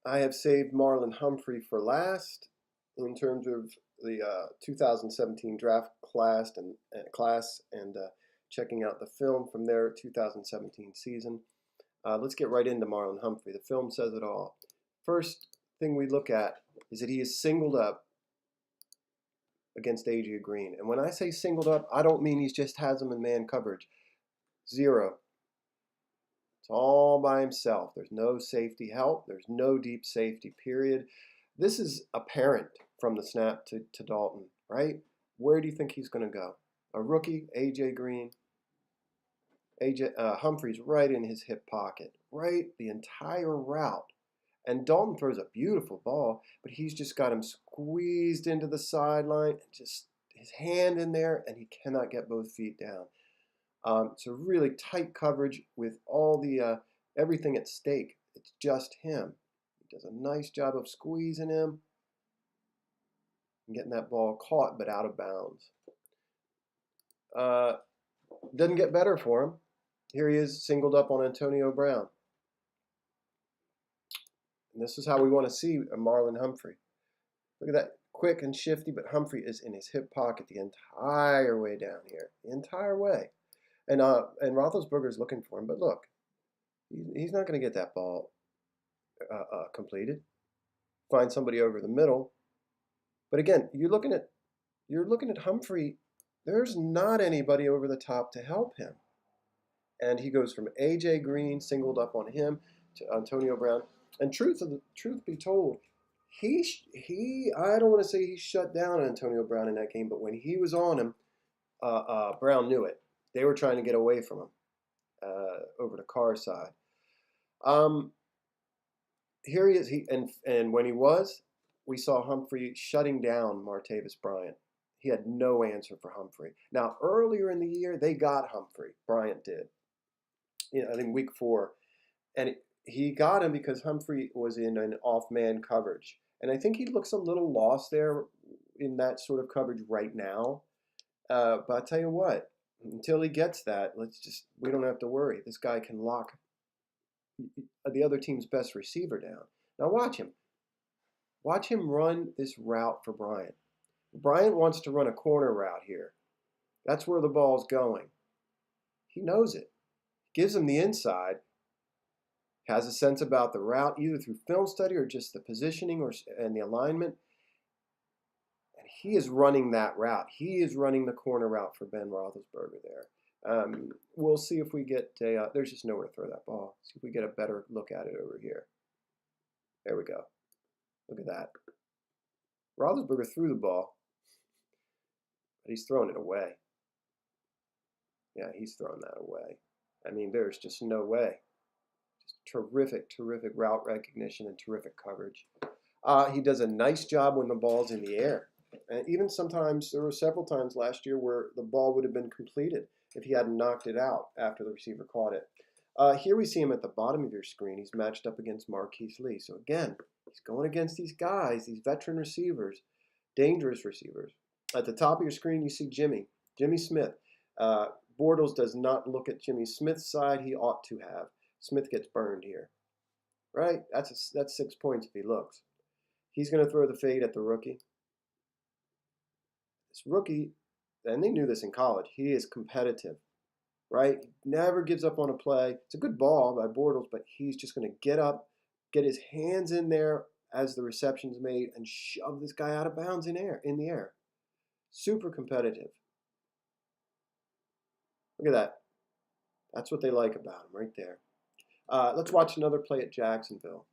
I have saved Marlon Humphrey for last in terms of the 2017 draft class and checking out the film from their 2017 season. Let's get right into Marlon Humphrey. The film says it all. First thing we look at is that he is singled up against A.J. Green. And when I say singled up, I don't mean he just has him in man coverage. Zero. It's all by himself. There's no safety help. There's no deep safety, period. This is apparent from the snap to Dalton, right? Where do you think he's going to go? A rookie, A.J. Green. Humphrey's right in his hip pocket, right the entire route. And Dalton throws a beautiful ball, but he's just got him squeezed into the sideline, and just his hand in there, and he cannot get both feet down. It's a really tight coverage with all the everything at stake. It's just him. He does a nice job of squeezing him and getting that ball caught but out of bounds. Doesn't get better for him. Here he is singled up on Antonio Brown. And this is how we want to see a Marlon Humphrey. Look at that, quick and shifty, but Humphrey is in his hip pocket the entire way down here, the entire way. And Roethlisberger's looking for him, but look, he's not going to get that ball completed. Find somebody over the middle. But again, you're looking at Humphrey. There's not anybody over the top to help him. And he goes from A.J. Green, singled up on him, to Antonio Brown. And truth be told, I don't want to say he shut down Antonio Brown in that game, but when he was on him, Brown knew it. They were trying to get away from him over to Carr's side. Here he is. And when he was, we saw Humphrey shutting down Martavis Bryant. He had no answer for Humphrey. Now, earlier in the year, they got Humphrey. Bryant did. I think week 4. And he got him because Humphrey was in an off-man coverage. And I think he looks a little lost there in that sort of coverage right now. But I'll tell you what, until he gets that, we don't have to worry. This guy can lock the other team's best receiver down. Now watch him. Watch him run this route for Bryant. Bryant wants to run a corner route here. That's where the ball's going. He knows it. Gives him the inside. Has a sense about the route, either through film study or just the positioning and the alignment. And he is running that route. He is running the corner route for Ben Roethlisberger there. We'll see if we get there's just nowhere to throw that ball. See if we get a better look at it over here. There we go. Look at that. Roethlisberger threw the ball, but he's throwing it away. Yeah, he's throwing that away. I mean, there's just no way. Just terrific route recognition and terrific coverage. He does a nice job when the ball's in the air. And even sometimes, there were several times last year where the ball would have been completed if he hadn't knocked it out after the receiver caught it. Here we see him at the bottom of your screen. He's matched up against Marquise Lee. So again, he's going against these guys, these veteran receivers, dangerous receivers. At the top of your screen, you see Jimmy Smith. Bortles does not look at Jimmy Smith's side. He ought to have. Smith gets burned here, right? That's 6 points if he looks. He's going to throw the fade at the rookie. This rookie, and they knew this in college, he is competitive, right? He never gives up on a play. It's a good ball by Bortles, but he's just going to get up, get his hands in there as the reception's made, and shove this guy out of bounds in the air. Super competitive. Look at that. That's what they like about him right there. Let's watch another play at Jacksonville.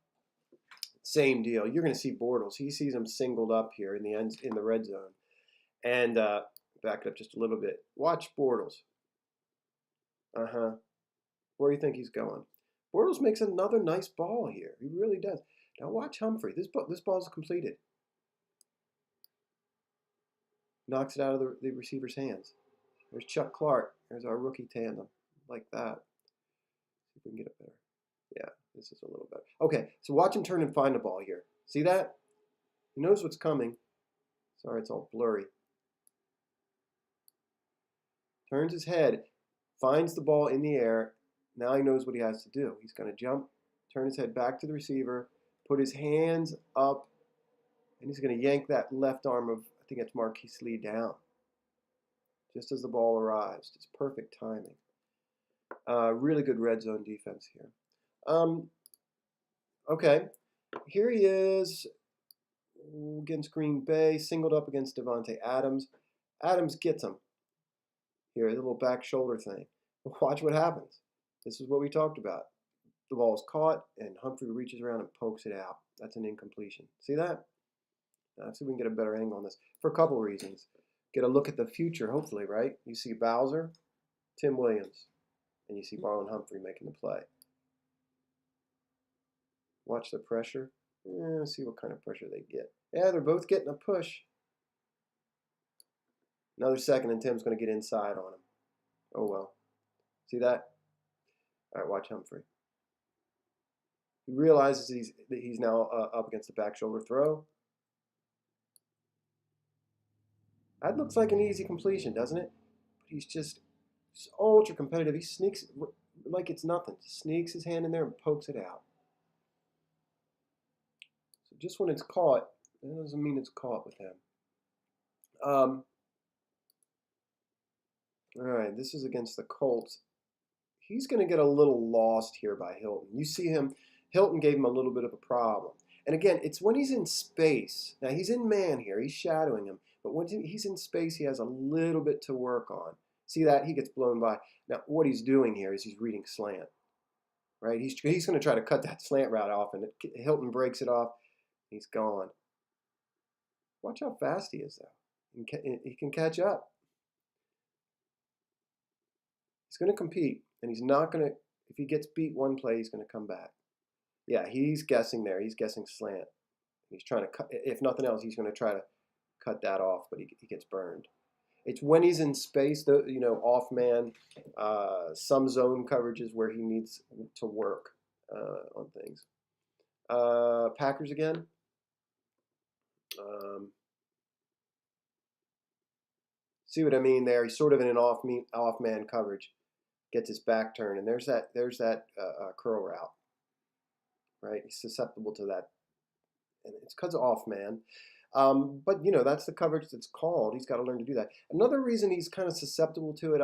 Same deal. You're going to see Bortles. He sees him singled up here in the red zone. And back it up just a little bit. Watch Bortles. Where do you think he's going? Bortles makes another nice ball here. He really does. Now watch Humphrey. This ball's completed. Knocks it out of the receiver's hands. There's Chuck Clark. There's our rookie tandem. Like that. See if we can get it better. Yeah, this is a little better. Okay, so watch him turn and find the ball here. See that? He knows what's coming. Sorry, it's all blurry. Turns his head, finds the ball in the air. Now he knows what he has to do. He's going to jump, turn his head back to the receiver, put his hands up, and he's going to yank that left arm of, I think it's Marquise Lee, down just as the ball arrives. It's perfect timing. Really good red zone defense here. Okay, here he is against Green Bay, singled up against Devontae Adams. Adams gets him. Here, a little back shoulder thing. Watch what happens. This is what we talked about. The ball is caught, and Humphrey reaches around and pokes it out. That's an incompletion. See that? Let's see if we can get a better angle on this for a couple reasons. Get a look at the future, hopefully, right? You see Bowser, Tim Williams, and you see Marlon Humphrey making the play. Watch the pressure. See what kind of pressure they get. Yeah, they're both getting a push. Another second, and Tim's going to get inside on him. Oh, well. See that? All right, watch Humphrey. He realizes that he's now up against the back shoulder throw. That looks like an easy completion, doesn't it? But he's just ultra competitive. He sneaks like it's nothing. Sneaks his hand in there and pokes it out. So just when it's caught, that doesn't mean it's caught with him. All right, this is against the Colts. He's going to get a little lost here by Hilton. You see him, Hilton gave him a little bit of a problem. And again, it's when he's in space. Now, he's in man here. He's shadowing him. But when he's in space, he has a little bit to work on. See that? He gets blown by. Now, what he's doing here is he's reading slant. Right? He's going to try to cut that slant route off, and Hilton breaks it off. He's gone. Watch how fast he is, though. He can catch up. He's going to compete, and he's not going to, if he gets beat one play, he's going to come back. Yeah, he's guessing there. He's guessing slant. He's trying to cut, if nothing else, he's going to try to cut that off, but he gets burned. It's when he's in space, off man, some zone coverages where he needs to work on things. Packers again. See what I mean there? He's sort of in an off man coverage. Gets his back turned, and there's that curl route, right? He's susceptible to that, and it's because of off man. But that's the coverage that's called. He's got to learn to do that. Another reason he's kind of susceptible to it,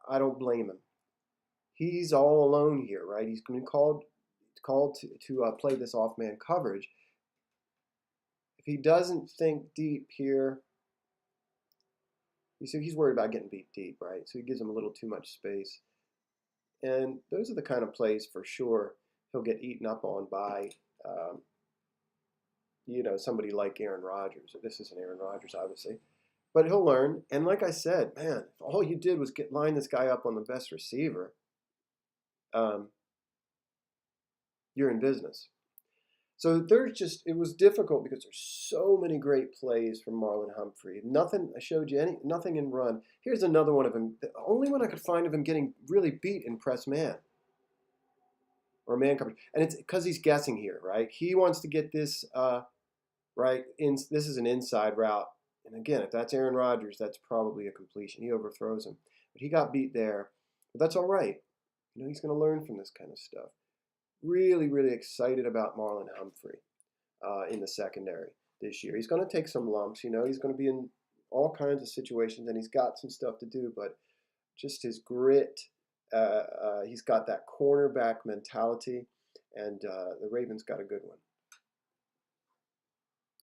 I don't blame him. He's all alone here, right? He's been called to play this off man coverage. If he doesn't think deep here. You see, he's worried about getting beat deep, right? So he gives him a little too much space. And those are the kind of plays for sure he'll get eaten up on by, somebody like Aaron Rodgers. This isn't Aaron Rodgers, obviously. But he'll learn. And like I said, man, if all you did was line this guy up on the best receiver, you're in business. So it was difficult because there's so many great plays from Marlon Humphrey. Nothing, I showed you nothing in run. Here's another one of him. The only one I could find of him getting really beat in press man or man coverage. And it's because he's guessing here, right? He wants to get this right. This is an inside route. And again, if that's Aaron Rodgers, that's probably a completion. He overthrows him. But he got beat there. But that's all right. He's going to learn from this kind of stuff. Really, really excited about Marlon Humphrey in the secondary this year. He's going to take some lumps. He's going to be in all kinds of situations, and he's got some stuff to do, but just his grit, he's got that cornerback mentality, and the Ravens got a good one.